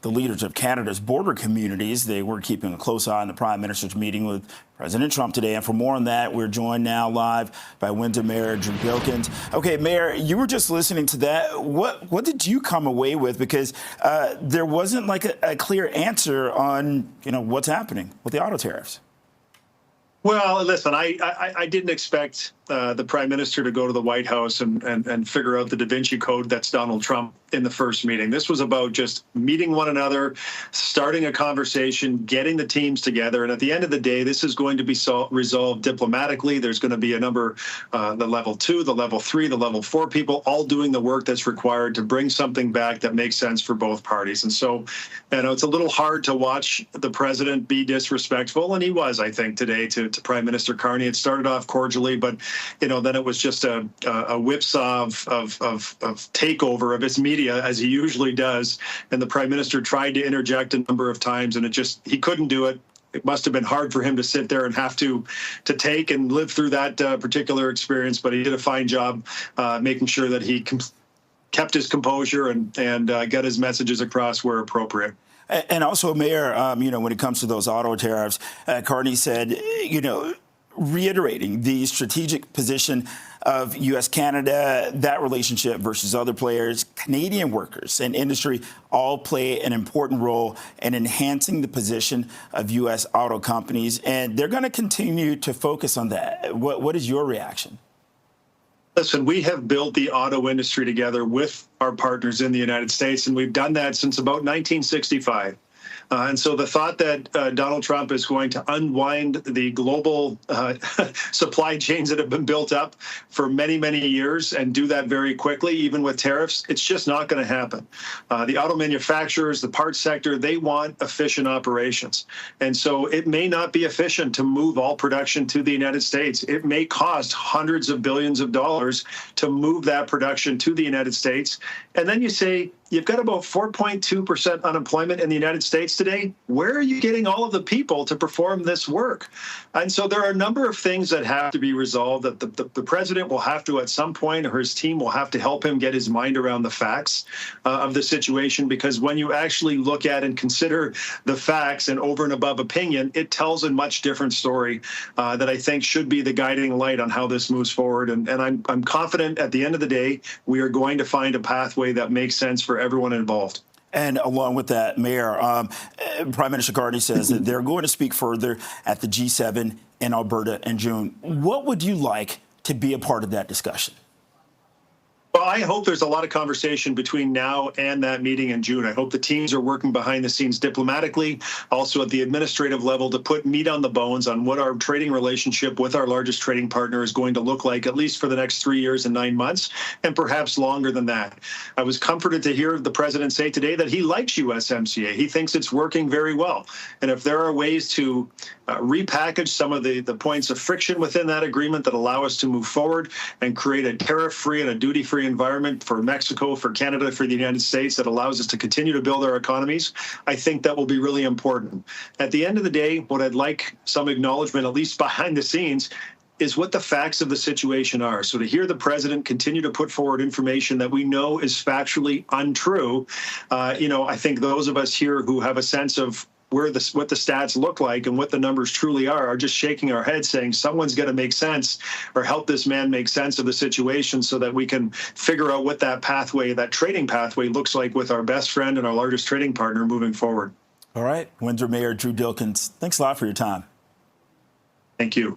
the leaders of Canada's border communities. They were keeping a close eye on the Prime Minister's meeting with President Trump today. And for more on that, we're joined now live by Windsor Mayor Drew Dilkens. Okay, Mayor, you were just listening to that. What did you come away with? Because there wasn't like a clear answer on, what's happening with the auto tariffs. Well, listen, I didn't expect the Prime Minister to go to the White House and figure out the Da Vinci Code that's Donald Trump in the first meeting. This was about just meeting one another, starting a conversation, getting the teams together. And at the end of the day, this is going to be resolved diplomatically. There's going to be a number, the level 2, the level 3, the level 4 people all doing the work that's required to bring something back that makes sense for both parties. And so, it's a little hard to watch the president be disrespectful. And he was, I think, today to Prime Minister Carney. It started off cordially, but then it was just a whipsaw of takeover of its media, as he usually does. And the Prime Minister tried to interject a number of times, and he couldn't do it. It must have been hard for him to sit there and have to take and live through that particular experience. But he did a fine job making sure that he kept his composure and got his messages across where appropriate. And also, Mayor, when it comes to those auto tariffs, Carney said, reiterating the strategic position of U.S.-Canada, that relationship versus other players, Canadian workers and industry all play an important role in enhancing the position of U.S. auto companies. And they're going to continue to focus on that. What is your reaction? Listen, we have built the auto industry together with our partners in the United States, and we've done that since about 1965. And so the thought that Donald Trump is going to unwind the global supply chains that have been built up for many, many years and do that very quickly, even with tariffs, it's just not going to happen. The auto manufacturers, the parts sector, they want efficient operations. And so it may not be efficient to move all production to the United States. It may cost hundreds of billions of dollars to move that production to the United States. And then you say, you've got about 4.2% unemployment in the United States today. Where are you getting all of the people to perform this work? And so there are a number of things that have to be resolved that the president will have to, at some point, or his team will have to help him get his mind around the facts of the situation. Because when you actually look at and consider the facts and over and above opinion, it tells a much different story that I think should be the guiding light on how this moves forward. And I'm confident at the end of the day, we are going to find a pathway that makes sense for everyone involved. And along with that, Mayor, Prime Minister Carney says that they're going to speak further at the G7 in Alberta in June. What would you like to be a part of that discussion? Well, I hope there's a lot of conversation between now and that meeting in June. I hope the teams are working behind the scenes diplomatically, also at the administrative level, to put meat on the bones on what our trading relationship with our largest trading partner is going to look like, at least for the next 3 years and 9 months, and perhaps longer than that. I was comforted to hear the president say today that he likes USMCA. He thinks it's working very well. And if there are ways to repackage some of the points of friction within that agreement that allow us to move forward and create a tariff-free and a duty-free environment for Mexico, for Canada, for the United States that allows us to continue to build our economies, I think that will be really important. At the end of the day, what I'd like some acknowledgement, at least behind the scenes, is what the facts of the situation are. So to hear the president continue to put forward information that we know is factually untrue, I think those of us here who have a sense of what the stats look like and what the numbers truly are just shaking our heads saying someone's got to make sense or help this man make sense of the situation so that we can figure out what that pathway, that trading pathway looks like with our best friend and our largest trading partner moving forward. All right. Windsor Mayor Drew Dilkens, thanks a lot for your time. Thank you.